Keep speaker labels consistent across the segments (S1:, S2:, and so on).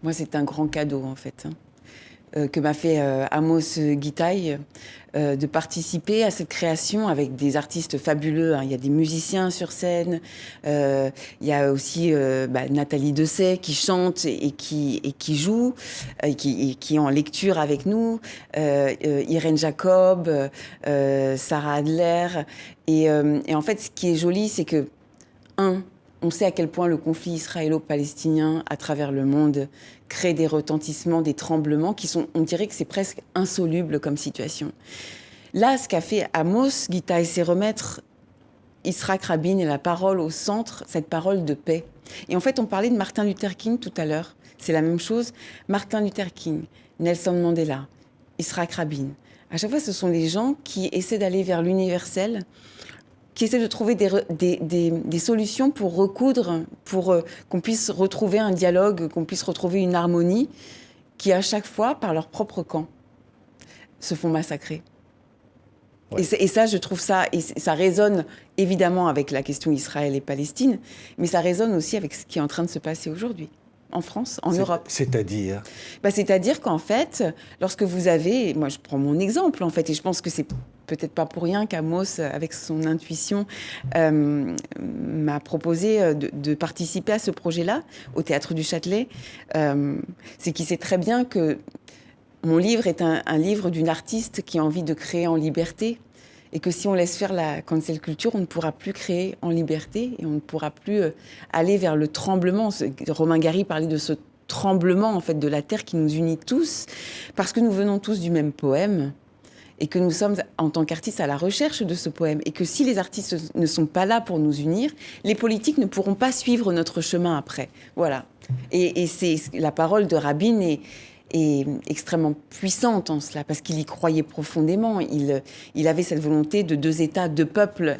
S1: Moi, c'est un grand cadeau, en fait, que m'a fait Amos Gitaï, de participer à cette création avec des artistes fabuleux, hein. Il y a des musiciens sur scène, il y a aussi Nathalie Dessay qui chante et qui joue, et qui est en lecture avec nous, Irène Jacob, Sarah Adler. Et en fait, ce qui est joli, c'est que, on sait à quel point le conflit israélo-palestinien à travers le monde crée des retentissements, des tremblements qui sont, on dirait que c'est presque insoluble comme situation. Là, ce qu'a fait Amos Gitaï, c'est remettre Yitzhak Rabin et la parole au centre, cette parole de paix. Et en fait, on parlait de Martin Luther King tout à l'heure. C'est la même chose. Martin Luther King, Nelson Mandela, Yitzhak Rabin. À chaque fois, ce sont des gens qui essaient d'aller vers l'universel, qui essaient de trouver des solutions pour recoudre, pour qu'on puisse retrouver un dialogue, qu'on puisse retrouver une harmonie, qui à chaque fois, par leur propre camp, se font massacrer. Ouais. Et ça, je trouve ça, et ça résonne évidemment avec la question Israël et Palestine, mais ça résonne aussi avec ce qui est en train de se passer aujourd'hui, en France, en Europe.
S2: C'est-à-dire
S1: c'est-à-dire qu'en fait, lorsque vous avez, moi je prends mon exemple en fait, et je pense que c'est peut-être pas pour rien qu'Amos, avec son intuition, m'a proposé de participer à ce projet-là, au Théâtre du Châtelet. C'est qu'il sait très bien que mon livre est un livre d'une artiste qui a envie de créer en liberté, et que si on laisse faire la cancel culture, on ne pourra plus créer en liberté, et on ne pourra plus aller vers le tremblement. Romain Gary parlait de ce tremblement en fait, de la terre qui nous unit tous, parce que nous venons tous du même poème, et que nous sommes, en tant qu'artistes, à la recherche de ce poème. Et que si les artistes ne sont pas là pour nous unir, les politiques ne pourront pas suivre notre chemin après. Voilà. Et c'est la parole de Rabin est extrêmement puissante en cela, parce qu'il y croyait profondément. Il avait cette volonté de deux États, deux peuples,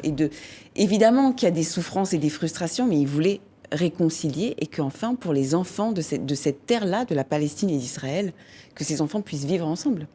S1: évidemment qu'il y a des souffrances et des frustrations, mais il voulait réconcilier, et qu'enfin, pour les enfants de cette terre-là, de la Palestine et d'Israël, que ces enfants puissent vivre ensemble.